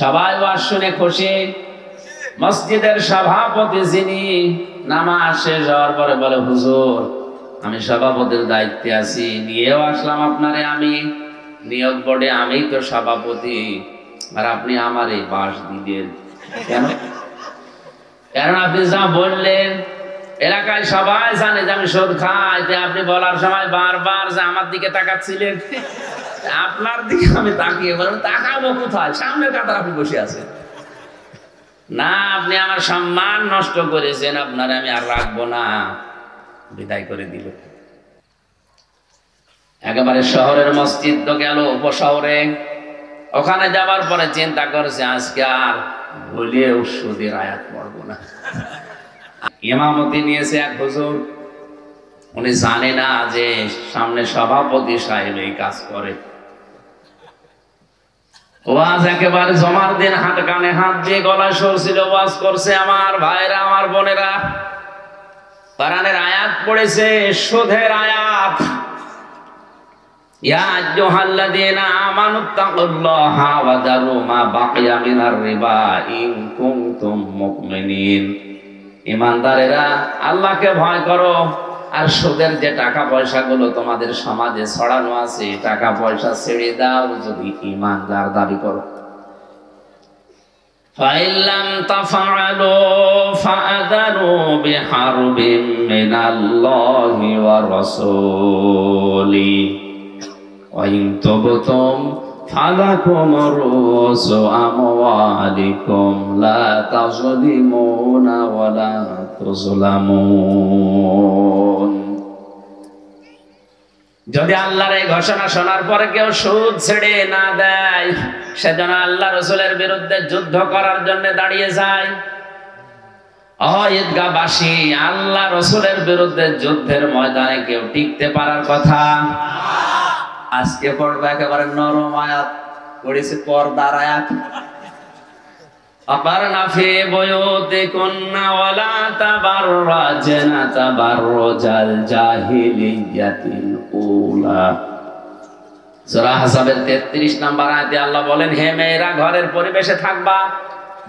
সবাই ওয়াজ শুনে খুশি। মসজিদের সভাপতি যিনি নামাজ শেষ হওয়ার পরে বলে, হুজুর আমি সভাপতির দায়িত্বে আছি, নিয়েও আসলাম আপনারে, আমি নিয়োগ বোর্ডে আমি তো সভাপতি, আর আপনি আমার এই বাস দিলেন কেন? কারণ আপনি যা বললেন এলাকায় সবাই জানে যে আমি সুদ খাই, আপনি বলার সময় বারবার যে আমার দিকে তাকাচ্ছিলেন, আপনার দিকে আমি তাকিয়ে বললাম তাকাবো কোথায়, সামনের কাতার আপনি বসে আছেন না, আপনি আমার সম্মান নষ্ট করেছেন, আপনারে আমি আর রাখবো না, বিদায় করে দিল। একেবারে শহরের মসজিদ তো গেল উপশহরে, ওখানে যাবার পরে চিন্তা করেছে আজকে আর ভুলেও সুদের আয়াত পড়বো না। ইমামতি নিয়েছে এক হুজুর, উনি জানে না যে সামনে সভাপতি সাহেব এই কাজ করে। ওয়াজ একেবারে জমার দিন, হাত কানে হাত দিয়ে গলায় সরছিল, ওয়াজ করছে। আমার ভাইরা, আমার বোনেরা, কোরআনের আয়াত পড়েছে, সুদের আয়াত। ইয়া আইয়ুহাল্লাযীনা আমানুত্তাকুল্লাহা ওয়া যারু মা বাকিয়া মিনার রিবা ইন কুনতুম মুমিনিন। ঈমানদারেরা আল্লাহকে ভয় করো, আর সুদের যে টাকা পয়সাগুলো তোমাদের সমাজে ছড়ানো আছে, টাকা পয়সা ছেড়ে দাও যদি ঈমানদার দাবি করো। ফাইল্লাম তাফআলু ফাআযানু বিহারবিম মিনাল্লাহি ওয়া রাসূলি ওয়া ইন তুবতুম ফালাকুম রুউসু আমওয়ালিকুম লা তাযলিমুনা ওয়া লা তুযলামুন। যদি আল্লাহর এই ঘোষণা শোনার পরে কেউ সুদ ছেড়ে না দেয়, সেজন্য আল্লাহ রাসূলের বিরুদ্ধে যুদ্ধ করার জন্য দাঁড়িয়ে যায়। ঈদগাহবাসী, আল্লাহ রাসূলের বিরুদ্ধে যুদ্ধের ময়দানে কেউ টিকতে পারার কথা। আজকে পড়বে একেবারে নরম আয়াত, পড়েছে পর্দার আয়াত। আপারনা ফি বুয়ুতিকুন্না ওয়ালা তাবাররাজনা তাবাররুজাল জাহিলিয়াতিল উলা। সূরা আহজাবের 33 নম্বর আয়াতে আল্লাহ বলেন, হে মেয়েরা ঘরের পরিবেশে থাকবা,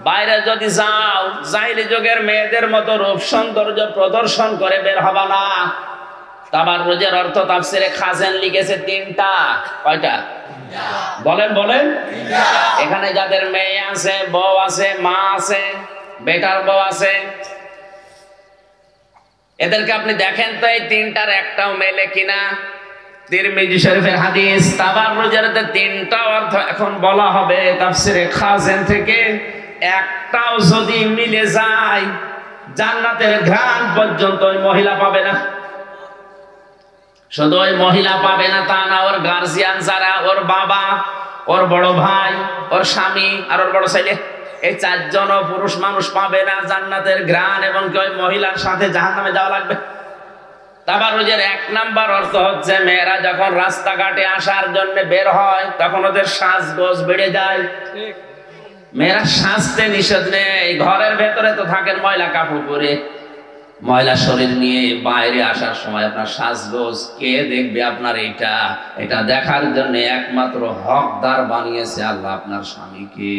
বাইরে যদি যাও জাহিলি যুগের মেয়েদের মতো রূপ সৌন্দর্য প্রদর্শন করে বের হবা না। তাবাররুজের অর্থ তাফসিরে খাজেন লিখেছে 3টা। কয়টা? বলেন বলেন। এখানে যাদের মেয়ে আছে, বউ আছে, মা আছে, বেটার বউ আছে, এদেরকে আপনি দেখেন তো এই 3টার একটাও মেলে কিনা। তিরমিজি শরীফের হাদিস, তাবাররুজের 3টা অর্থ এখন বলা হবে তাফসিরে খাজেন থেকে, একটাও যদি মিলে যায় জান্নাতের ঘ্রাণ পর্যন্ত ওই মহিলা পাবে না। শুধু ওই মহিলা পাবে না তা না, ওর গার্জিয়ান যারা, ওর বাবা, ওর বড় ভাই, ওর স্বামী আর ওর বড় ছেলে, এই 4 জন পুরুষ মানুষ পাবে না জান্নাতের ঘ্রাণ, এবং কি ওই মহিলার সাথে জাহান্নামে যাওয়া লাগবে। তাবাররুজের 1 নাম্বার অর্থ হচ্ছে মেয়েরা যখন রাস্তাঘাটে আসার জন্য বের হয় তখন ওদের সাজগোজ বেড়ে যায়। মেয়েরা সাজতে নিষেধ নেই, ঘরের ভেতরে তো থাকেন ময়লা কাপড় পরে, ময়লা শরীর নিয়ে বাইরে আসার সময় আপনার সাজগোজ কে দেখবে? আপনার এটা দেখার জন্য একমাত্র হকদার বানিয়েছে আল্লাহ, আপনার স্বামীকে।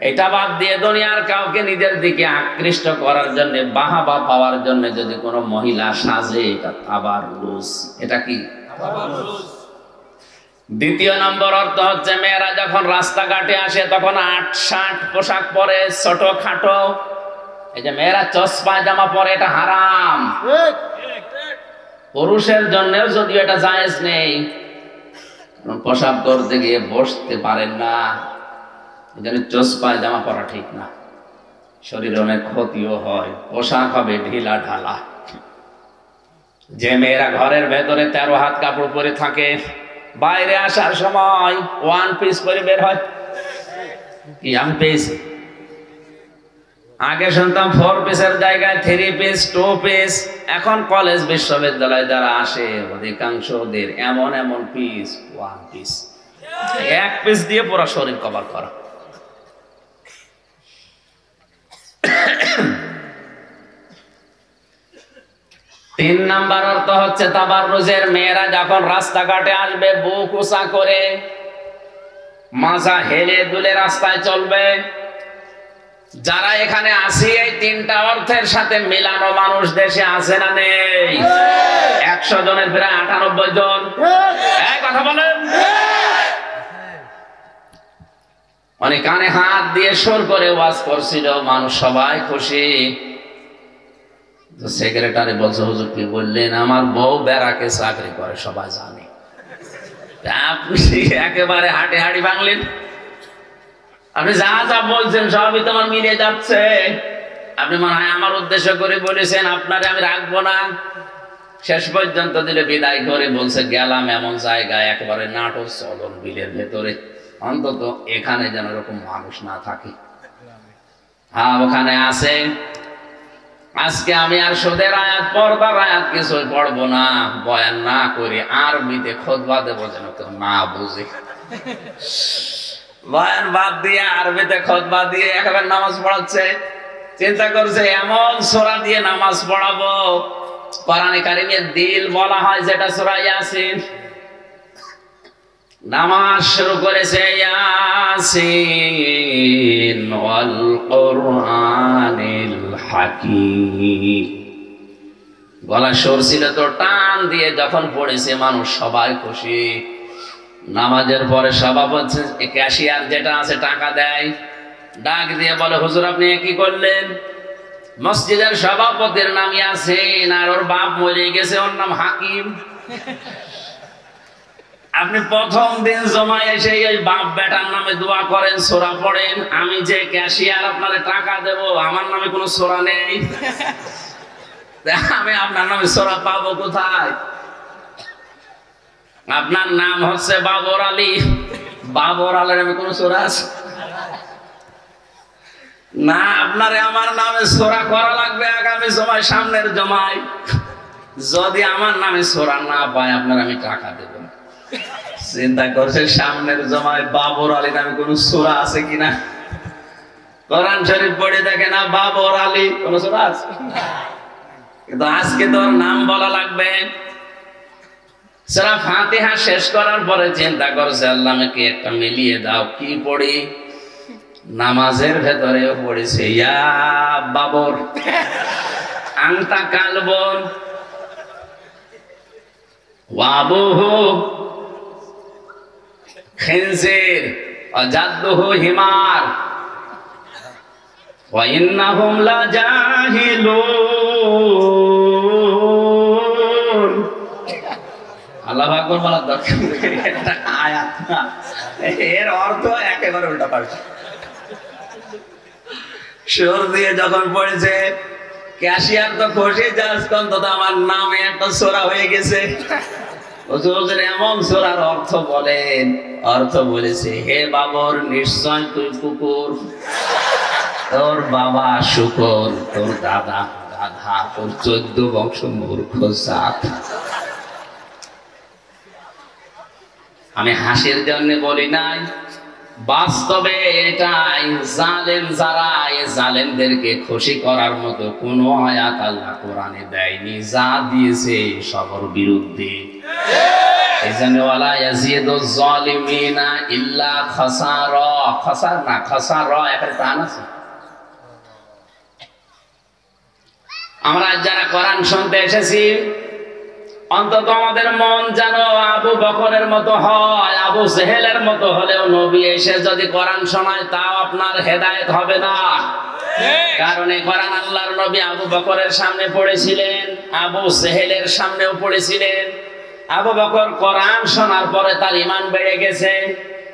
এটা বাদ দিয়ে দুনিয়ার কাউকে নিজের দিকে আকৃষ্ট করার জন্য, বাহাবা পাওয়ার জন্য যদি কোনো মহিলা সাজে, এটা তাবাররুজ। এটা কি? তাবাররুজ। 2 নম্বর অর্থ হচ্ছে মেয়েরা যখন রাস্তাঘাটে আসে তখন 8-60 পোশাক পরে, ছোট খাটো। এই যে মেয়েরা চশমা জামা পরে, এটা হারাম। পুরুষের জন্যও যদিও এটা জায়েজ নেই, পোশাক করতে গিয়ে বসতে পারেন না, এজন্য চশমা জামা পরা ঠিক না, শরীরে অনেক ক্ষতিও হয়, পোশাক হবে ঢিলা ঢালা। যে মেয়েরা ঘরের ভেতরে 13 হাত কাপড় পরে থাকে, বাইরে আসার সময় 1 পিস পরে বের হয়। কি আমি পেয়েছি? আগে শুনতাম 4 পিসের জায়গায় 3 পিস, 2 পিস। এখন কলেজ বিশ্ববিদ্যালয় যারা আসে অধিকাংশ ওদের এমন পিস, 1 পিস, 1 পিস দিয়ে পুরো শরীর কভার করা। তিন নাম্বার অর্থ হচ্ছে তাবাররুজের, মেয়েরা যখন রাস্তাঘাটে আসবে বুক উঁচা করে, মাজা হেলে দুলে রাস্তায় চলবে। যারা এখানে আসি এই তিনটা অর্থের সাথে মিলানো মানুষ দেশে আছে না নেই? 100 জনের প্রায় 98 জন। এই কথা বলেন। মানে কানে হাত দিয়ে সুর করে ওয়াজ করছিল, মানুষ সবাই খুশি। সেক্রেটারি বলছে, হুজুর কি বললেন? আমার বউ ব্যারাকে চাকরি করে, সবাই জানে। আপনি একেবারে হাটে হাড়ি ভাঙলেন। আপনি যা যা বলছেন সবই তোমার মিলে যাচ্ছে। আপনি মনে হয় আমার উদ্দেশ্য করে বলেছেন আপনারে আমি রাখবো না। শেষ পর্যন্ত দিলে বিদায় করে বলছে, গেলাম এমন জায়গায় একেবারে নাটক চলন বিলের ভেতরে, অন্তত এখানে যেন এরকম মানুষ না থাকে। হ্যাঁ, ওখানে আছে। আজকে আমি আর সুদের আয়াত, পর্দার আয়াত কিছুই পড়বো না, বয়ান না করে আরবিতে খুতবা দেবো যেন কেউ না বুঝে। বয়ান বাদ দিয়ে আরবিতে খুতবা দিয়ে একেবারে নামাজ পড়াচ্ছে। চিন্তা করছে এমন সূরা দিয়ে নামাজ পড়াবো, কোরআনে কারিমের দিল বলা হয় যেটা সূরা ইয়াসিন। নামাজ শুরু করেছে, ইয়াসিন ওয়াল কুরআনিল হাকীম। গলা সরছিল তো, টান দিয়ে যখন পড়েছে মানুষ সবাই খুশি। নামাজের পরে সভাপতি ক্যাশিয়ার যেটা আছে টাকা দেয়, ডাক দিয়ে বলে, হুজুর আপনি কি করলেন? মসজিদের সভাপতির নাম ইয়াসিন আর ওর বাপ মরে গেছে, ওর নাম হাকিম। আপনি প্রথম দিন জমায় এসে এই বাপ বেটার নামে দোয়া করেন, সূরা পড়েন। আমি যে ক্যাশিয়ার আপনারে টাকা দেব, আমার নামে কোনো সূরা নেই। আমি আপনার নামে সূরা পাবো কোথায়? আপনার নাম হচ্ছে বাবর আলী, বাবর আলীর নামে কোনো সূরা আছে না? আপনারে আমার নামে সূরা করা লাগবে আগামী জমায়, সামনের জমায়। যদি আমার নামে সূরা না পায় আপনার আমি টাকা দেব। চিন্তা করছে সামনের জমায় বাবর আলী নামে কোন সূরা আছে কিনা। কোরআন শরীফ পড়ে দেখে না বাবর আলী কোন সূরা আছে, কিন্তু আজকে তোর নাম বলা লাগবে। সূরা ফাতিহা শেষ করার পরে চিন্তা করছে, আল্লাহ আমাকে একটা মিলিয়ে দাও, কি পড়ি? নামাজের ভেতরেও পড়েছে, ইয়া বাবর আনতা কালবন ওয়াবুহু খিনজির ওয়াজাদুহু হিমার ওয়া ইন্নাহুম লাজাহিলুন। আল্লাহু আকবার বলার দরকার নেই, এটা আয়াত না, এর অর্থ একেবারে উল্টা পাল্টা। সুর দিয়ে যখন পড়েছে, ক্যাশিয়ার তো খুশি, জাস্ট অন্তত আমার নামে একটা সূরা হয়ে গেছে। এমন সূরার অর্থ বলেন, অর্থ বলেছে, হে বাবর নিশ্চয় তুই কুকুর, তোর বাবা শুকর, তোর দাদা গাধা, তোর 14 বংশ মূর্খ জাত। আমি হাসির জন্য বলি নাই, বাস্তবে এটাই। জালেম যারা, এই জালেমদেরকে খুশি করার মতো কোনো আয়াত আল্লাহ কোরআনে দেয়নি, যা দিয়েছে সবার বিরুদ্ধে। এজন্য ওয়ালা ইয়াজিদুজ জালিমিনা ইল্লা খাসারা, খাসার না খাসারা একটা টান আছে। আমরা যারা কোরআন শুনতে এসেছি, অন্তত আমাদের মন যেন আবু বকরের মতো হয়। আবু জেহেলের মতো হলেও নবী এসে যদি কোরআন শোনায়, তাও আপনার হেদায়েত হবে না। কারণ এই কোরআন আল্লাহর নবী আবু বকরের সামনে পড়েছিলেন, আবু জেহেলের সামনেও পড়েছিলেন। আবু বকর কোরআন শোনার পরে তার ঈমান বেড়ে গেছে,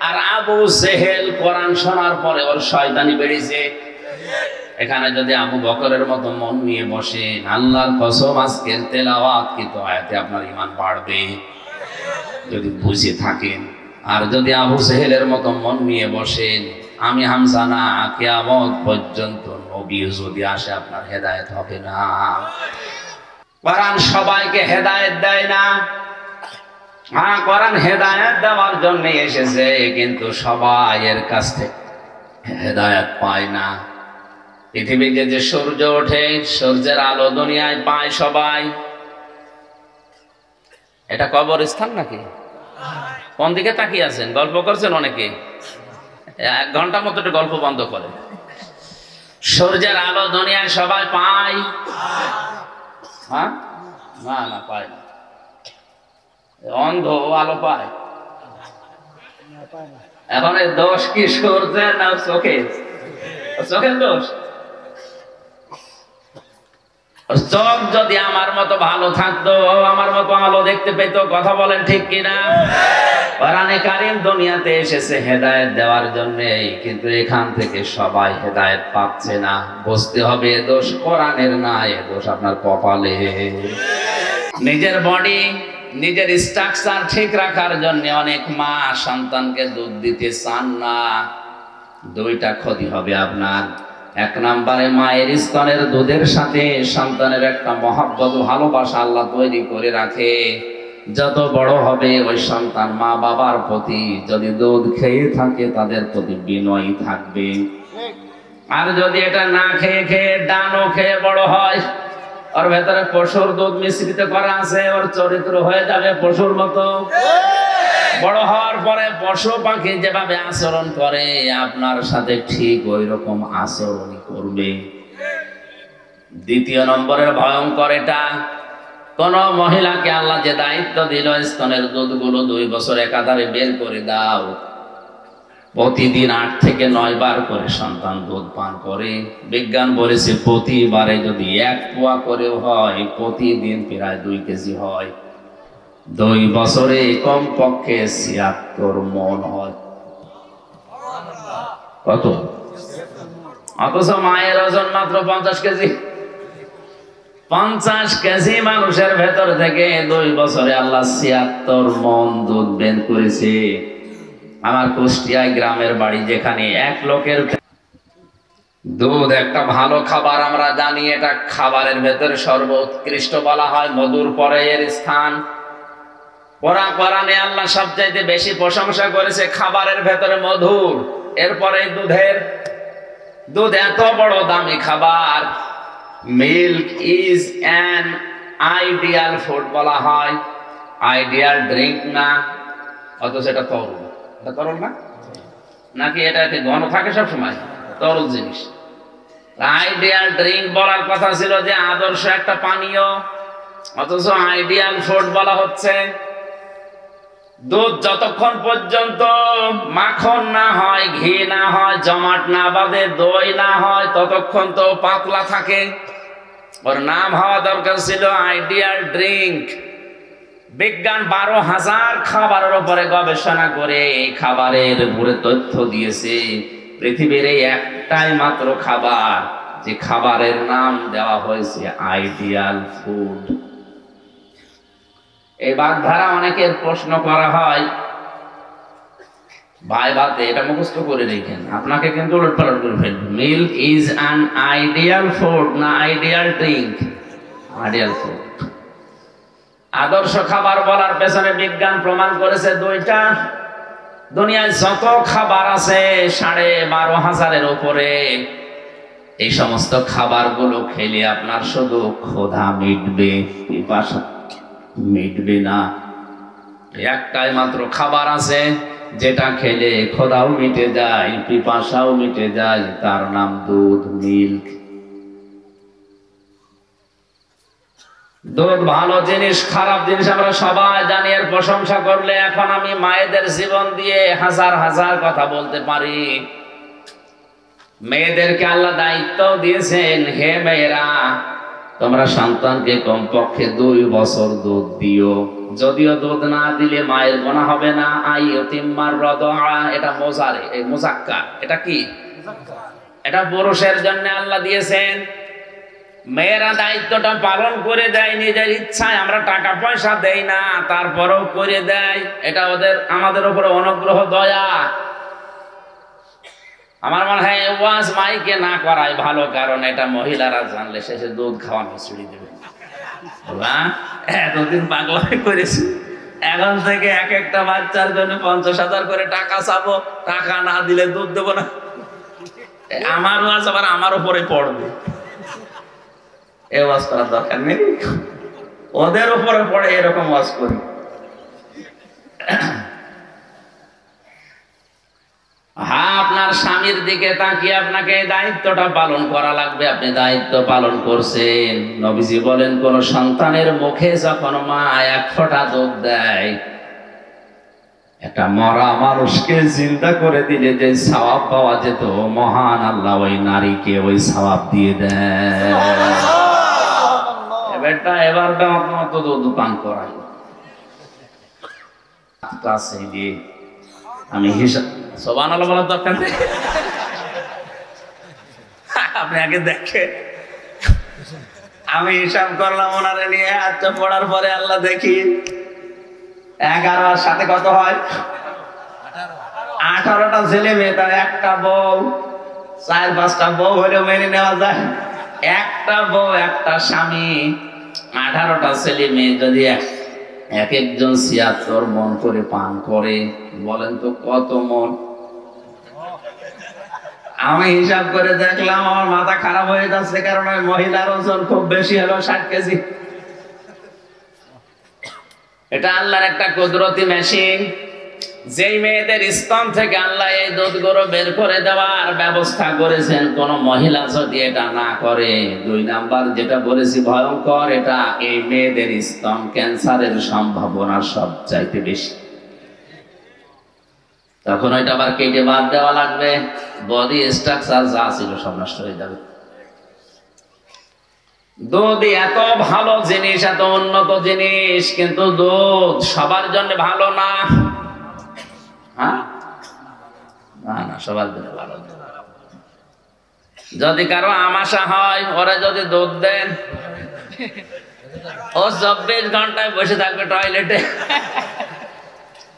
আর আবু জেহেল কোরআন শোনার পরে ওর শয়তানি বেড়েছে। এখানে যদি আবু বকরের মতো মন নিয়ে বসেন, আল্লাহর কসম আজকের তেলাওয়াত কিন্তু আয়াতে আপনার ঈমান বাড়বে যদি বুঝে থাকেন। আর যদি আবু জেহেলের মতো মন নিয়ে বসেন, আমি হামজা না, কিয়ামত পর্যন্ত নবী যদি আসে আপনার হেদায়েত হবে না। কোরআন সবাইকে হেদায়েত দেয় না। হ্যাঁ, কোরআন হেদায়েত দেওয়ার জন্য এসেছে, কিন্তু সবাই এর কাছ থেকে হেদায়েত পায় না। পৃথিবীতে যে সূর্য ওঠে, সূর্যের আলো দুনিয়ায় পায় সবাই। এটা কবরস্থান নাকি? কোন দিকে তাকিয়ে আছেন? গল্প করছেন অনেকে। 1 ঘন্টা মতো একটু গল্প বন্ধ করে। সূর্যের আলো দুনিয়ায় সবাই পায়? হ্যাঁ, না না পায় না। অন্ধ আলো পায়? এখন এই দোষ কি সূর্যের না চোখের? চোখের দোষ। চোখ যদি আমার মতো ভালো থাকতো, আমার মতো আলো দেখতে পেত, কথা বলেন ঠিক কিনা? কোরআনে কারীম দুনিয়াতে এসেছে হেদায়েত দেওয়ার জন্য, কিন্তু এখান থেকে সবাই হেদায়েত পাচ্ছে না। বুঝতে হবে দোষ কোরআনের না, এ দোষ আপনার কপালে। নিজের বডি, নিজের স্ট্রাকচার ঠিক রাখার জন্য অনেক মা সন্তানকে দুধ দিতে চান না। 2টা ক্ষতি হবে আপনার। 1 নম্বরে মায়ের স্তনের দুধের সাথে সন্তানের একটা মহব্বত, ভালোবাসা আল্লাহ তৈরি করে রাখে। যত বড় হবে ওই সন্তান মা বাবার প্রতি যদি দুধ খেয়ে থাকে তাদের প্রতি বিনয়ী থাকবে। আর যদি এটা না খেয়ে খেয়ে ডানো খেয়ে বড় হয়, ওর ভেতরে পশুর দুধ মিশ্রিত করা আছে, ওর চরিত্র হয়ে যাবে পশুর মতো। বড় হওয়ার পরে পশু পাখি যেভাবে আচরণ করে আপনার সাথে ঠিক ওই রকম আচরণ করবে। 2 নম্বরের ভয়ঙ্কর এটা, কোন মহিলাকে আল্লাহ যে দায়িত্ব দিল স্তনের দুধগুলো 2 বছর একাধারে বের করে দাও, প্রতিদিন 8 থেকে 9 বার করে সন্তান দুধ পান করে। বিজ্ঞান বলেছে প্রতিবারে যদি 1 পোয়া করেও হয়, প্রতিদিন প্রায় 2 কেজি হয়। 2 বছরে কমপক্ষে 76 মণ হয়। কত? অথচ মায়ের ওজন মাত্র 50 কেজি। 50 কেজি মানুষের ভেতর থেকে 2 বছরে আল্লাহ 76 মণ দুধ বের করেছে। আমার কুষ্টিয়ায় গ্রামের বাড়ি, যেখানে 1 লোকের দুধ একটা ভালো খাবার। আমরা জানি এটা খাবারের ভেতরে সর্বোৎকৃষ্ট বলা হয়, মধুর পরে এর স্থান। কোরআনে আল্লাহ সবচাইতে বেশি প্রশংসা করেছে খাবারের ভেতরে মধুর, এরপরে দুধের। দুধ এত বড় দামি খাবার। Milk is an ideal food বলা হয়, আইডিয়াল ড্রিঙ্ক না। অথচ এটা তরল। এটা তরল না নাকি? এটা ঘন থাকে সব সময়, তরল জিনিস। আইডিয়াল ড্রিঙ্ক বলার কথা ছিল যে আদর্শ একটা পানীয়, অথচ আইডিয়াল ফুড বলা হচ্ছে। দুধ যতক্ষণ পর্যন্ত মাখন না হয়, ঘি না হয়, জমাট না বাঁধে, দই না হয়, ততক্ষণ তো পাতলা থাকে। ওর নাম হওয়া দরকার ছিল আইডিয়াল ড্রিঙ্ক। বিজ্ঞান 12,000 খাবারের উপরে গবেষণা করে এই খাবারের উপরে তথ্য দিয়েছে। পৃথিবীর এই একটাই মাত্র খাবার যে খাবারের নাম দেওয়া হয়েছে আইডিয়াল ফুড। এই বাগধারা অনেকের প্রশ্ন করা হয়, ভাই ভাতে এটা মুখস্থ করে রেখেন, আপনাকে কিন্তু উলটপালট করে ফেলবে। Milk is an ideal food না আইডিয়াল ড্রিঙ্ক? Ideal food. আদর্শ খাবার বলার পেছনে বিজ্ঞান প্রমাণ করেছে 2টা। দুনিয়ায় যত খাবার আছে 12,500-এর উপরে, এই সমস্ত খাবারগুলো খেলে আপনার শুধু ক্ষুধা মিটবে, পিপাসা মিটবে না। একটাই মাত্র খাবার আছে যেটা খেলে ক্ষুধাও মিটে যায়, পিপাসাও মিটে যায়, তার নাম দুধ, মিল্ক। দুধ ভালো জিনিস, খারাপ জিনিস আমরা সবাই জানি। এর প্রশংসা করলে এখন আমি মায়েদের জীবন দিয়ে হাজার হাজার কথা বলতে পারি। মেয়েদেরকে আল্লাহ দায়িত্ব দিয়েছেন, হে মেয়েরা তোমরা সন্তানকে কমপক্ষে 2 বছর দুধ দিও। যদিও দুধ না দিলে মায়ের গোনা হবে না। আইয়ুতিম্মার রাদা, এটা মোজারে, এই মুজাক্কার। এটা কি? এটা পুরুষের জন্য আল্লাহ দিয়েছেন। মেয়েরা দায়িত্বটা পালন করে দেয় নিজের ইচ্ছায়। আমরা টাকা পয়সা দেই না, তারপরেও করে দেয়। এটা আমাদের উপরে অনুগ্রহ, দয়া। আমার মনে হয় ওয়াজ মাইকে না করাই ভালো, কারণ এটা মহিলারা জানলে শেষে দুধ খাওয়ানো ছুড়ি দেবে। এতদিন পাগলামি করেছি, এখন থেকে এক একটা বাচ্চার জন্য 50,000 করে টাকা চাবো, টাকা না দিলে দুধ দেবো না। আমার ওয়াজ আবার আমার উপরে পড়বে। এ ওয়াজ করার দরকার নেই, ওদের উপরে পড়ে এরকম ওয়াজ করি। হ্যাঁ, আপনার স্বামীর দিকে তাকিয়ে আপনাকে এই দায়িত্বটা পালন করা লাগবে। আপনি দায়িত্ব পালন করছেন। নবীজি বলেন, কোন সন্তানের মুখে যখন মা এক ফোঁটা দুধ দেয়, একটা মরা মানুষকে জিন্দা করে দিলে যে সওয়াব পাওয়া যেত, মহান আল্লাহ ওই নারীকে ওই সওয়াব দিয়ে দেয়। এবার মতো দুধ পান করাই ক্লাসে গিয়ে আমি হিসাব সুবহানাল্লাহ বলার দরকার নেই। আপনি আগে দেখে, আমি হিসাব করলাম ওনারে নিয়ে। আচ্ছা, পড়ার পরে আল্লাহ দেখি 11 আর সাথে কত হয়? 18টা ছেলে মেয়ে, তার একটা বউ। 4-5টা বউ হলেও মেনে নেওয়া যায়। একটা বউ, একটা স্বামী, 18টা ছেলে মেয়ে যদি এক একজন 76 মন করে পান করে, বলেন তো কত মন? আমি হিসাব করে দেখলাম, আমার মাথা খারাপ হয়ে যাচ্ছে, কারণ ওই মহিলার ওজন খুব বেশি হলো, 60 কেজি। এটা আল্লাহর একটা কুদরতি মেশিন। যেই মেয়েদের স্তন থেকে আল্লাহ এই দুধগুলো বের করে দেওয়ার ব্যবস্থা করেছেন, কোন মহিলা যদি এটা না করে, 2 নাম্বার যেটা বলেছি ভয়ঙ্কর, এটা এই মেয়েদের স্তন ক্যান্সারের সম্ভাবনা সবচাইতে বেশি। তখন ওইটা আবার কেটে বাদ দেওয়া লাগবে, বডি স্ট্রাকচার যা ছিল সব নষ্ট হয়ে যাবে। দুধ এত ভালো জিনিস, এত উন্নত জিনিস, কিন্তু দুধ সবার জন্য ভালো না। হ্যাঁ, না, সবার জন্য ভালো না। যদি কারো আমাশা হয়, ওরা যদি দুধ দেন, ও 24 ঘন্টায় বসে থাকবে টয়লেটে।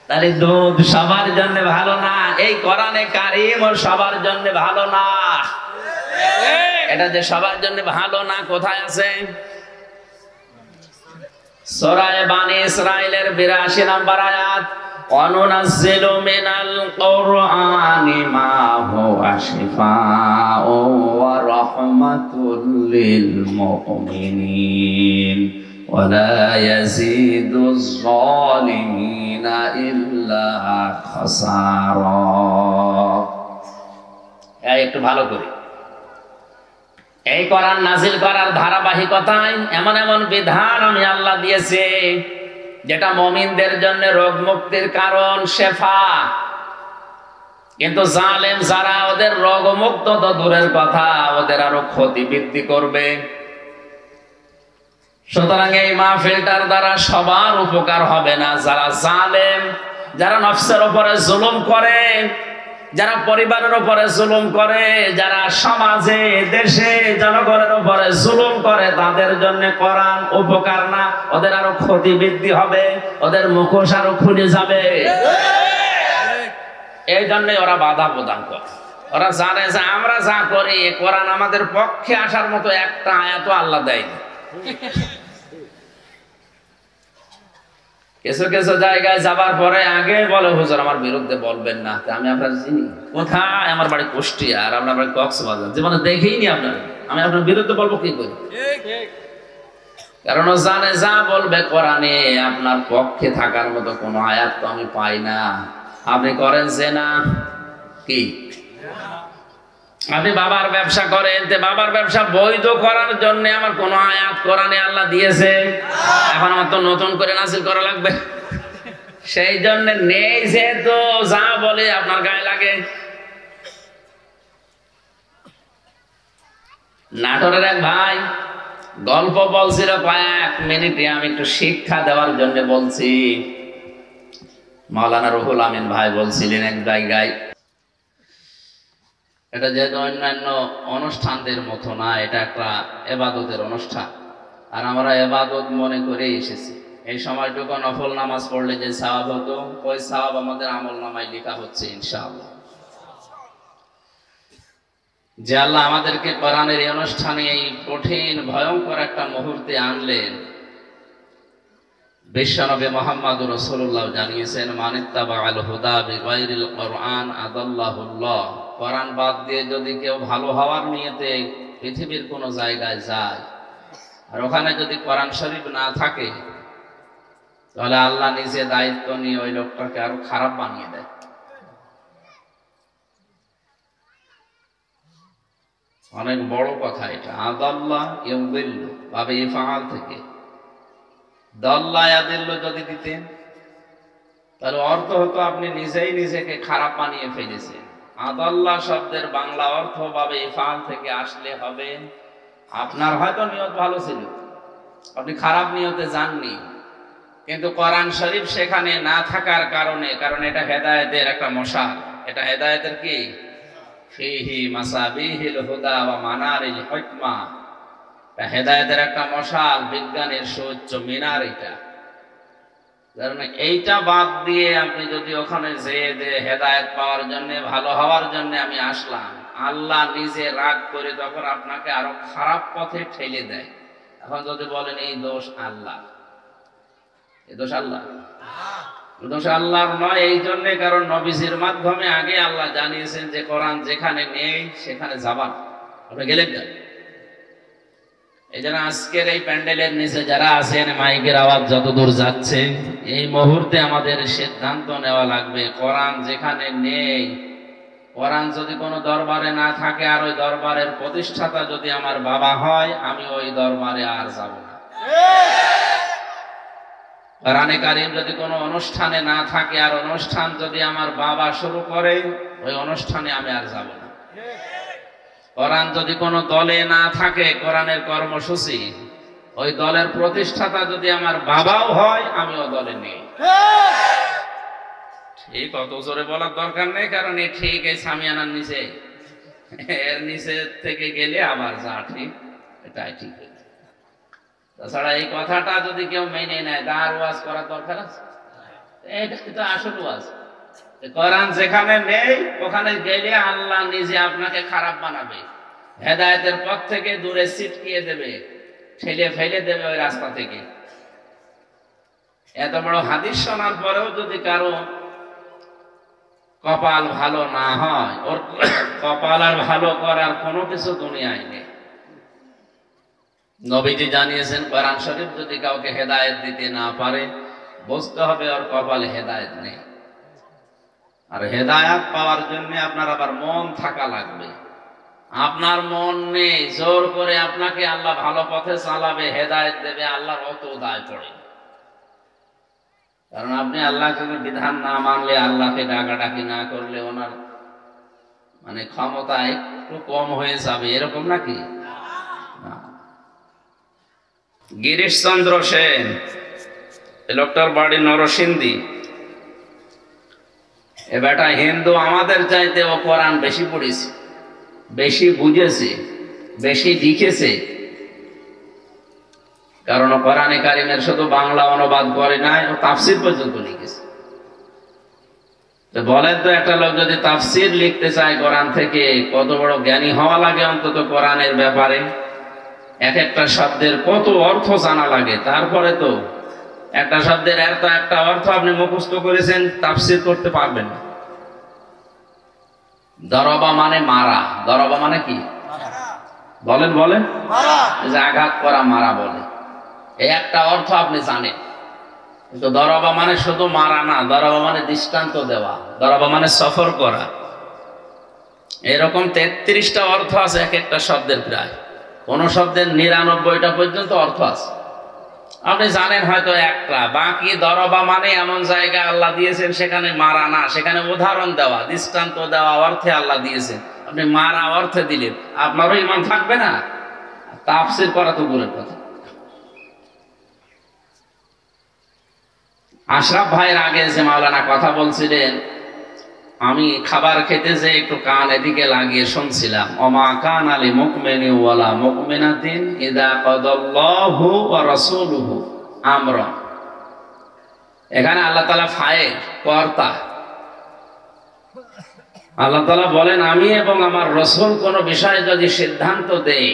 তাহলে দুধ সবার জন্য ভালো না। এই কোরআনে কারীম ও সবার জন্য ভালো না। এটা যে সবার জন্য ভালো না, কোথায় আছে? সূরা বানী ইসরাঈলের 82 নম্বর আয়াত, ওয়ানুনাজ্জিলু মিনাল কুরআনি মা হুয়া শিফাউন ওয়া রাহমাতুল লিল মুমিনিন ওয়া লা ইয়াজিদুজ যালিমিনা ইল্লা খাসারা। একটু ভালো করে, এই কোরআন নাজিল করার ধারাবাহিকতায় এমন এমন বিধান আমি আল্লাহ দিয়েছে, যেটা মুমিনদের জন্য রোগ মুক্তির কারণ, শেফা। কিন্তু জালেম যারা, ওদের রোগ মুক্ত তো দূরের কথা, ওদের আরো ক্ষতি বৃদ্ধি করবে। সুতরাং এই মাহফিলটার দ্বারা সবার উপকার হবে না। যারা জালেম, যারা নফসের উপরে জুলুম করে, যারা পরিবারের উপরে জুলুম করে, যারা সমাজে দেশে জনগণের উপরে জুলুম করে, তাদের জন্য কোরআন উপকার না, ওদের আরো ক্ষতি বৃদ্ধি হবে, ওদের মুখোশ আরো খুলে যাবে। এই জন্যই ওরা বাধা প্রদান করে। ওরা জানে যে আমরা যা করি, কোরআন আমাদের পক্ষে আসার মতো একটা আয়াতও আল্লাহ দেয়নি। কিছু কিছু জায়গায় যাবার পরে আগে বলে, হুজুর আমার বিরুদ্ধে বলবেন না। আমি আপনার চিনি, কোথায়? আমার বাড়ি কুষ্টিয়া, আর আপনার বাড়ি কক্সবাজার, জীবনে দেখিনি আপনার। আমি আপনার বিরুদ্ধে বলবো কি করে? কারণ ও জানে যা বলবে কোরআনে আপনার পক্ষে থাকার মতো কোনো আয়াত তো আমি পাই না। আপনি করেন যে না কি, আপনি বাবার ব্যবসা করেন, বাবার ব্যবসা বৈধ করার জন্য আমার কোন আয়াত কোরআনে আল্লাহ দিয়েছে? এখন আমার তো নতুন করে নাজিল করা লাগবে। সেই জন্য নেই, যেহেতু যা বলে আপনার গায়ে লাগে। নাটোরের এক ভাই গল্প বলছিল কয়েক মিনিটে, আমি একটু শিক্ষা দেওয়ার জন্য বলছি। মাওলানা রুহুল আমিন ভাই বলছিলেন এক জায়গায়, এটা যেহেতু অন্যান্য অনুষ্ঠানদের মতো না, এটা একটা ইবাদতের অনুষ্ঠান, আর আমরা ইবাদত মনে করেই এসেছি। এই সময়টুকু নফল নামাজ পড়লে যে সওয়াব হতো, ওই সওয়াব আমাদের আমল নামায় লেখা হচ্ছে ইনশাআল্লাহ। যে আল্লাহ আমাদেরকে কোরআনের এই অনুষ্ঠানে এই কঠিন ভয়ঙ্কর একটা মুহূর্তে আনলেন, বিশ্বনবী মুহাম্মদুর রাসূলুল্লাহ জানিয়েছেন, মানিত্তাবাআল হুদা বিগাইরিল কোরআন আদাল্লাহুল্লাহ। কোরআন বাদ দিয়ে যদি কেউ ভালো হওয়ার নিয়তে পৃথিবীর কোন জায়গায় যায়, আর ওখানে যদি কোরআন শরীফ না থাকে, তো তাহলে আল্লাহ নিজে দায়িত্ব নিয়ে ওই লোকটাকে আরো খারাপ বানিয়ে দেয়। অনেক বড় কথা এটা। আদাল্লাহ ইউদিল্লু বাবে ইফআল থেকে দাল্লা ইয়াদিল্লু যদি দিতেন তাহলে অর্থ হতো আপনি নিজেই নিজেকে খারাপ বানিয়ে ফেলেছেন। আদাল্লাহ শব্দের বাংলা অর্থ বাবে ইফআল থেকে আসলে হবে আপনার হয়তো নিয়ত ভালো ছিল, আপনি খারাপ নিয়তে যাননি, কিন্তু কোরআন শরীফ সেখানে না থাকার কারণে, কারণ এটা হেদায়েতের একটা মশাল, এটা হেদায়েতের কি ফিহি মাসাবিহিল হুদা ওয়া মানারিল হিকমা, এটা হেদায়েতের একটা মশাল, বিজ্ঞানের সুউচ্চ মিনার এটা। কারণ এইটা বাদ দিয়ে আপনি যদি ওখানে যেয়ে যে হেদায়েত পাওয়ার জন্য, ভালো হওয়ার জন্য আমি আসলাম, আল্লাহ নিজে রাগ করে তখন আপনাকে আরো খারাপ পথে ঠেলে দেয়। এখন যদি বলেন এই দোষ আল্লাহ, এই দোষ আল্লাহ, দোষ আল্লাহর নয়। এই জন্য কারণ নবীজির মাধ্যমে আগে আল্লাহ জানিয়েছেন যে কোরআন যেখানে নেই সেখানে যাবার, আপনি গেলেন না। এই জন্য আজকের এই প্যান্ডেলের নিচে যারা আছেন, মাইকের আওয়াজ যতদূর যাচ্ছে, এই মুহূর্তে আমাদের সিদ্ধান্ত নেওয়া লাগবে কোরআন যেখানে নেই, কোরআন যদি কোনো দরবারে না থাকে আর ওই দরবারের প্রতিষ্ঠাতা যদি আমার বাবা হয়, আমি ওই দরবারে আর যাব না। কোরআনে কারীম যদি কোনো অনুষ্ঠানে না থাকে আর অনুষ্ঠান যদি আমার বাবা শুরু করে, ওই অনুষ্ঠানে আমি আর যাব না। কোরআন যদি কোনো দলে না থাকে, কোরআনের কর্মসূচি, ওই দলের প্রতিষ্ঠাতা যদি আমার বাবাও হয়, আমিও দলে নেই। ঠিক অত জোরে বলার দরকার নেই, কারণ এই ঠিক এই সামিয়ানার নিচে, এর নিচে থেকে গেলে আবার যা ঠিক এটাই ঠিক। তাছাড়া এই কথাটা যদি কেউ মেনে নেয়, তার ওয়াজ করার দরকার আছে? এটা তো আসল ওয়াজ। কোরআন যেখানে নেই ওখানে গেলে আল্লাহ নিজে আপনাকে খারাপ বানাবে, হেদায়েতের পথ থেকে দূরে ছিটকিয়ে দেবে, ঠেলে ফেলে দেবে ওই রাস্তা থেকে। এত বড় হাদিস শোনার পরেও যদি কারো কপাল ভালো না হয়, ওর কপাল আর ভালো করার কোনো কিছু দুনিয়ায় নেই। নবীজি জানিয়েছেন কোরআন শরীফ যদি কাউকে হেদায়েত দিতে না পারে, বুঝতে হবে ওর কপালে হেদায়েত নেই। আর হেদায়েত পাওয়ার জন্য আপনার আবার মন থাকা লাগবে। আপনার মন নেই, জোর করে আপনাকে আল্লাহ ভালো পথে চালাবে, হেদায়েত দেবে, আল্লাহর অত দায় পড়ে। কারণ আপনি আল্লাহকে বিধান না মানলে, আল্লাহকে ডাকাডাকি না করলে ওনার মানে ক্ষমতা একটু কম হয়ে যাবে, এরকম নাকি? গিরিশচন্দ্র সেন, লোকটার বাড়ি নরসিংদী। এ বেটা হিন্দু, আমাদের চাইতে ও কোরআন বেশি পড়েছে, বেশি বুঝেছে, বেশি লিখেছে। কারণ কোরআনে কারিমের শুধু বাংলা অনুবাদ করে নাই, ও তাফসির পর্যন্ত লিখেছে। তো বলেন তো, একটা লোক যদি তাফসির লিখতে চায় কোরআন থেকে, কত বড় জ্ঞানী হওয়া লাগে অন্তত কোরআনের ব্যাপারে। এক একটা শব্দের কত অর্থ জানা লাগে, তারপরে তো একটা শব্দের এত একটা অর্থ আপনি মুখস্থ করেছেন, তাফসির করতে পারবেন না। দরবা মানে মারা, দরবা মানে কি বলেন বলেন? যে আঘাত করা, মারা বলে, এই একটা অর্থ আপনি জানেন। কিন্তু দরবা মানে শুধু মারা না, দরবা মানে দৃষ্টান্ত দেওয়া, দরবা মানে সফর করা। এরকম 33টা অর্থ আছে এক একটা শব্দের, প্রায় কোন শব্দের 99টা পর্যন্ত অর্থ আছে। আপনি জানেন হয়তো একটা, বাকি দরবা মানে এমন জায়গা আল্লাহ দিয়েছেন সেখানে মারা না, সেখানে উদাহরণ দেওয়া, দৃষ্টান্ত দেওয়া অর্থে আল্লাহ দিয়েছেন। আপনি মারা অর্থে দিলেন, আপনারও ঈমান থাকবে না? তাফসীর করা তো দূরের কথা। আশরাফ ভাইয়ের আগে যে মাওলানা কথা বলছিলেন, আমি খাবার খেতে যে একটু কান এদিকে লাগিয়ে শুনছিলাম। ওমা কানা লিমুমিনিন ওয়ালা মুমিনাতিন ইযা কাদাল্লাহু ওয়া রাসূলুহু আমরান। এখানে আল্লাহ তাআলা ফাইল, কর্তা। আল্লাহ তাআলা বলেন, আমি এবং আমার রাসূল কোন বিষয়ে যদি সিদ্ধান্ত দেই,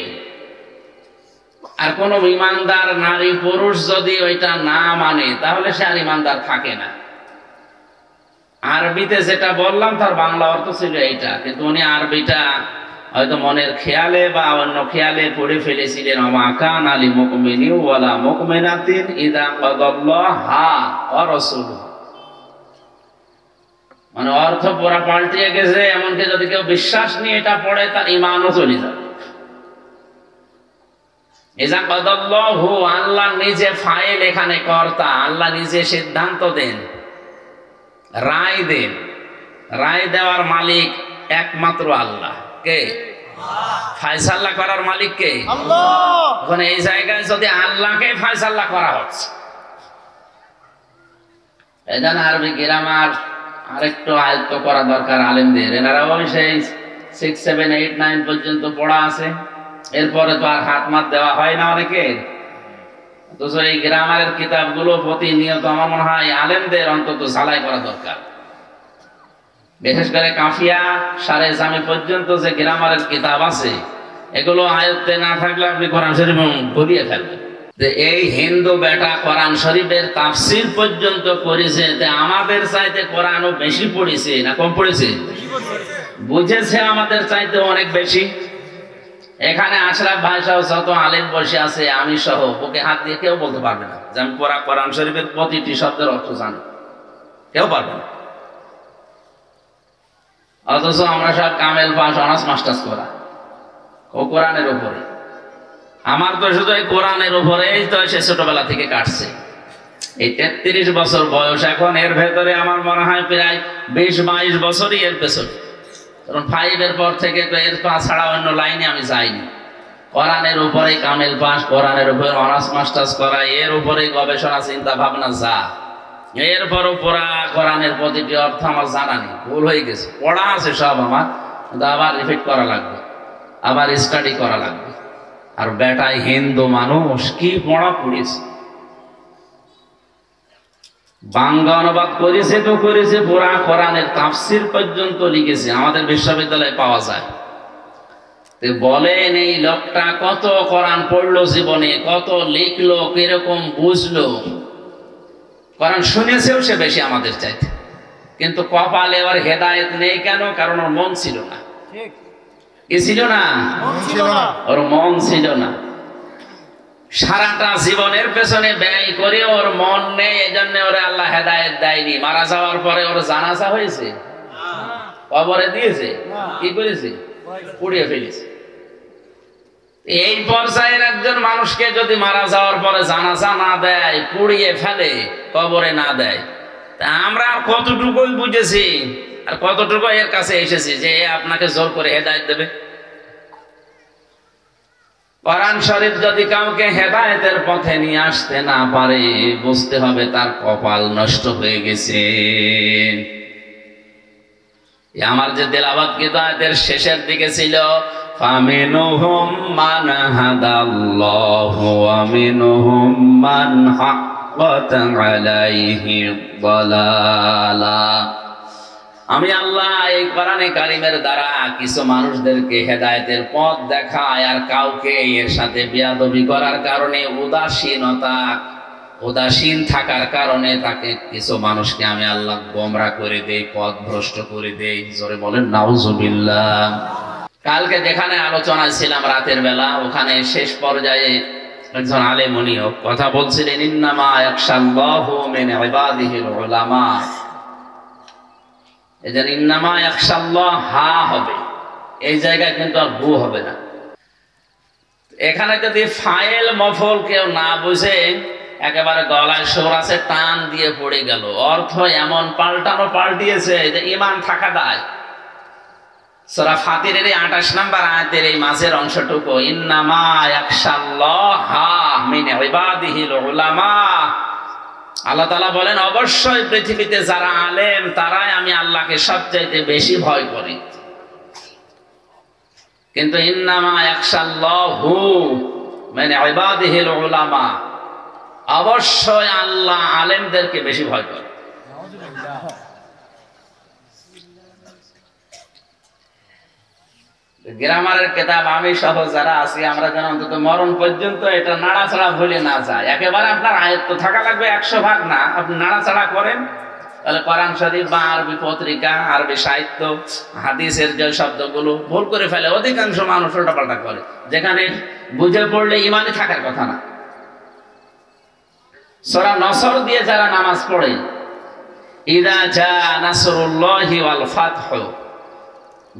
আর কোন ঈমানদার নারী পুরুষ যদি ওইটা না মানে, তাহলে সে আর ঈমানদার থাকে না। আরবিতে যেটা বললাম তার বাংলা অর্থ ছিল এইটা, কিন্তু উনি আরবিটা হয়তো মনের খেয়ালে বা অন্য খেয়ালে পড়ে ফেলেছিলেন ওমা কানা লিল মুমিনিন ওয়ালা মুমিনাতিন ইযা কাদাল্লাহা ওয়া রাসূলুহু, মানে অর্থ পুরা পাল্টিয়ে গেছে। এমনকি যদি কেউ বিশ্বাস নিয়ে এটা পড়ে তার ঈমানও চলে যাবে। ইযা কাদাল্লাহু, আল্লাহ নিজে ফাইল, এখানে কর্তা, আল্লাহ নিজে সিদ্ধান্ত দেন, রায় দেন। রায় দেওয়ার মালিক একমাত্র আল্লাহ। কে? ফায়সালা করার মালিক কে? আল্লাহ। এখন এই জায়গায় যদি আল্লাহকে ফায়সালা করা হচ্ছে, এজন্য আরবি গ্রামার আরেকটু আয়ত্ত করা দরকার আলেমদের। এনারাও সেই 6, 7, 8, 9 পর্যন্ত পড়া আছে, এরপরে তো আর হাত মাত দেওয়া হয় না অনেকের। তো এই গ্রামারের কিতাবগুলো প্রতিনিয়ত আমার মনে হয় আলেমদের অন্তত ঝালাই করা দরকার। বিশেষ করে কাফিয়া, সারে জামি পর্যন্ত যে গ্রামারের কিতাব আছে, এগুলো আয়ত্তে না থাকলে আপনি কোরআন শরীফ গলিয়ে ফেলবেন। যে এই হিন্দু বেটা কোরআন শরীফের তাফসীর পর্যন্ত করেছে, আমাদের চাইতে কোরআনও বেশি পড়েছে না কম পড়েছে? বুঝেছে আমাদের চাইতে অনেক বেশি। এখানে আশরাফ ভাই সহ যত আলেম বসে আছে, আমি সহ, ওকে হাত দিয়ে কেউ বলতে পারবে না যে আমি কোরআন শরীফের প্রতিটি শব্দের অর্থ জানি, কেউ পারবে না। অথচ আমরা সব কামেল পাস, অনার্স মাস্টার্স করা ও কোরআনের উপরে। আমার তো শুধু এই কোরআনের উপরেই তো সে ছোটবেলা থেকে কাটছে। এই 33 বছর বয়স এখন, এর ভেতরে আমার মনে হয় প্রায় 20-22 বছরই এর পেছনে। কারণ 5 এর পর থেকে তো এর পা ছাড়া অন্য লাইনে আমি যাইনি। কোরআনের উপরেই কামেল পাস, কোরআনের উপরে অনার্স মাস্টার্স করা, এর উপরেই গবেষণা চিন্তা ভাবনা যা। এরপরও পড়া কোরআনের প্রতিটি অর্থ আমার জানা নেই, ভুল হয়ে গেছে। পড়া আছে সব আমার, কিন্তু আবার রিপিট করা লাগবে, আবার স্টাডি করা লাগবে। আর বেটাই হিন্দু মানুষ কি পড়া পড়েছে, বাংলা অনুবাদ করেছে তো করেছে, পুরা কোরআনের তাফসীর পর্যন্ত লিখেছে, আমাদের বিশ্ববিদ্যালয়ে পাওয়া যায়। বলেন এই লোকটা কত কোরআন পড়লো জীবনে, কত লিখলো, কিরকম বুঝলো। কোরআন শুনেছেও সে বেশি আমাদের চাইতে, কিন্তু কপালে ওর হেদায়েত নেই। কেন? কারণ ওর মন ছিল না। কি ছিল না? ওর মন ছিল না। সারাটা জীবনের পেছনে ব্যয় করে ওর মন নেই, এজন্য ওরে আল্লাহ হেদায়েত দেয়নি। মারা যাওয়ার পরে ওর জানাজা হয়েছে? কবরে দিয়েছে? কি করেছে? পুড়িয়ে ফেলেছে। এই পর্যায়ের একজন মানুষকে যদি মারা যাওয়ার পরে জানাজা না দেয়, পুড়িয়ে ফেলে, কবরে না দেয়, তা আমরা কতটুকুই বুঝেছি আর কতটুকু এর কাছে এসেছি যে আপনাকে জোর করে হেদায়েত দেবে? কোরআন শরীফ যদি কাউকে হেদায়েতের পথে নিয়ে আসতে না পারে, বুঝতে হবে তার কপাল নষ্ট হয়ে গেছে। আমার যে তেলাওয়াত কিতাবের শেষের দিকে ছিল, ফামিনহুম মান হাদাল্লাহু ওয়া মিনহুম মান হাক্কাত আলাইহি দালালা। আমি আল্লাহ এই কোরআনে কারিমের দ্বারা কিছু মানুষদেরকে হেদায়েতের পথ দেখায়, আর কাউকে এর সাথে বেয়াদবি করার কারণে, উদাসীন থাকার কারণে তাকে কিছু মানুষকে আমি আল্লাহ গোমরা করে দেই, পথ ভ্রষ্ট করে দেই। জোরে বলেন নাউজুবিল্লাহ। কালকে যেখানে আলোচনায় ছিলাম রাতের বেলা, ওখানে শেষ পর্যায়ে একজন আলেম উনিও কথা বলছিলেন, ইন্নামা ইয়াখশাল্লাহু মিন ইবাদিহিল উলামা। এজন্য ইন্নামা ইয়াখশাল্লাহ হা হবে, এই জায়গায় কিন্তু আর হু হবে না। এখানে যদি ফাইল মফল কেউ না বুঝে, একেবারে গলায় সুর আছে, টান দিয়ে পড়ে গেল, অর্থ এমন পাল্টিয়েছে যে ঈমান থাকা দায়। সূরা ফাতিরের 28 নম্বর আয়াতের এই মাঝের অংশটুকু, ইন্নামা ইয়াখশাল্লাহা মিন ইবাদিহিল উলামা। আল্লাহ তাআলা বলেন, অবশ্যই পৃথিবীতে যারা আলেম তারাই আমি আল্লাহকে সবচাইতে বেশি ভয় করি। কিন্তু ইন্নামা ইয়াখশাল্লাহু মিন ইবাদিহিল উলামা, অবশ্যই আল্লাহ আলেমদেরকে বেশি ভয় করে। গ্রামারের কিতাব আমি সহ যারা আছি, আমরা যেন অন্তত মরণ পর্যন্ত এটা নাড়াচাড়া ভুলে না যায়। একেবারে আপনার আয়ত্ত থাকা লাগবে 100 ভাগ না, আপনি নাড়াচাড়া করেন, তাহলে কোরআন শরীফ বা আরবি পত্রিকা, আরবি সাহিত্য, হাদিসের যে শব্দগুলো ভুল করে ফেলে অধিকাংশ মানুষ উল্টাপাল্টা করে, যেখানে বুঝে পড়লে ইমানে থাকার কথা না। সূরা নসর দিয়ে যারা নামাজ পড়ে, ইযা জা নাসরুল্লাহি ওয়াল ফাতহ,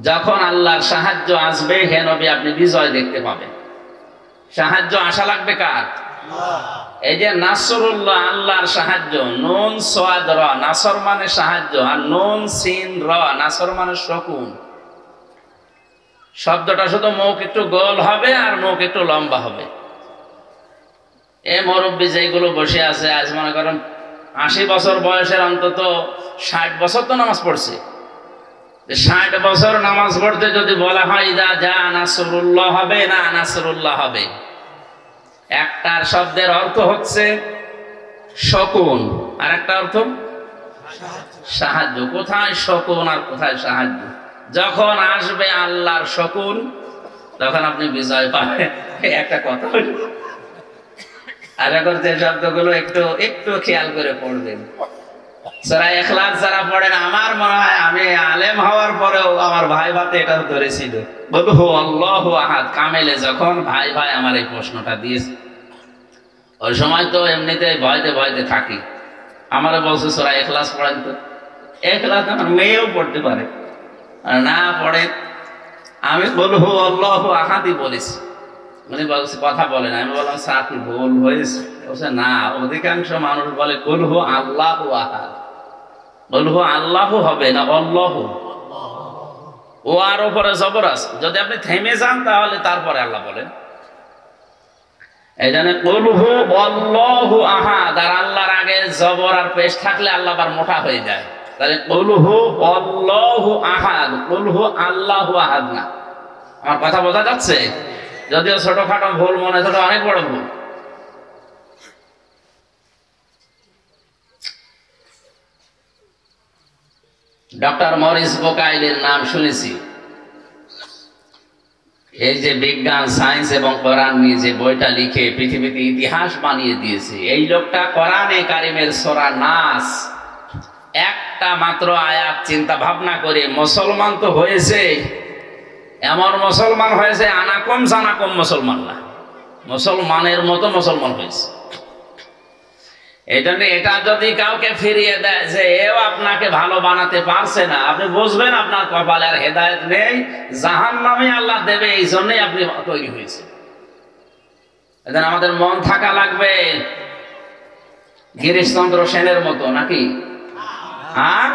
যখন আল্লাহর সাহায্য আসবে হে নবী আপনি বিজয় দেখতে পাবেন। সাহায্য আসা লাগবে কার? এই যে নাসরুল্লাহ, আল্লাহর সাহায্য, নুন সাদ র, নাসর মানে সাহায্য, আর নুন সিন র, নাসর মানে শকুন। শব্দটা শুধু মুখ একটু গোল হবে আর মুখ একটু লম্বা হবে। এই মুরব্বী যেগুলো বসে আছে, আজ মনে করেন 80 বছর বয়সের, অন্তত 60 বছর তো নামাজ পড়ছে। 60 বছর নামাজ পড়তে যদি বলা হয় ইদা জা নাসরুল্লাহ হবে না নাসরুল্লাহ হবে, একটার শব্দের অর্থ হচ্ছে শকুন, আর একটা অর্থ সাহায্য। কোথায় শকুন আর কোথায় সাহায্য? যখন আসবে আল্লাহর শকুন তখন আপনি বিজয় পাবেন। একটা কথা হল, আর এখন যে শব্দগুলো একটু একটু খেয়াল করে পড়বেন। সূরা ইখলাস যারা পড়েন, আমার মনে হয় আমি আলেম হওয়ার পরেও আমার ভাই ভাতে এটা ধরেছিল, বলু আল্লাহু আহাদ কামেলে যখন ভাই ভাই আমার এই প্রশ্নটা দিয়েছে, ওই সময় তো এমনিতে ভয়তে ভয়তে থাকি। আমারও বলছে সূরা ইখলাস পড়েন তো। ইখলাস আমার মেয়েও পড়তে পারে, আর না পড়ে আমি বলু আল্লাহু আহাদই বলেছি। উনি বলছে কথা বলে না। আমি বললাম সাথী ভুল হয়েছে। বলছে না, অধিকাংশ মানুষ বলে কুলহু আল্লাহু আহাদ। বলহু আল্লাহু হবে না আল্লাহু, ও আর উপরে জবর আছে। যদি আপনি থেমে যান তাহলে তারপরে আল্লাহ বলেন। এই জন্য কুলহু আল্লাহু আহাদ, আর আল্লাহর আগে জবর আর পেশ থাকলে আল্লাহ আবার মোটা হয়ে যায়। তাহলে কুলহু আল্লাহু আহাদ, কুলহু আল্লাহু আহাদ না। আমার কথা বোঝা যাচ্ছে? যদিও ছোটখাটো ভুল মনে ছোট, অনেক বড় ভুল। ডক্টর মরিস বুকাইলের নাম শুনেছি। এই যে বিজ্ঞান, সায়েন্স এবং কোরআন নিয়ে যে বইটা লিখে পৃথিবীতে ইতিহাস বানিয়ে দিয়েছে, এই লোকটা কোরআনে কারিমের সূরা নাস একটা মাত্র আয়াত চিন্তা ভাবনা করে মুসলমান তো হয়েছে, এমন মুসলমান হয়েছে আনাকম জানাকম মুসলমান না, মুসলমানের মতো মুসলমান হয়েছে। এই জন্য এটা যদি কাউকে ফিরিয়ে দেয় যে এও আপনাকে ভালো বানাতে পারছে না, আপনি বুঝবেন আপনার কপালে আর হেদায়েত নেই, জাহান্নামে আল্লাহ দেবে। এই জন্যই আপনি তৈরি হয়েছে। এজন্য আমাদের মন থাকা লাগবে গিরিশচন্দ্র সেনের মতো, নাকি? আর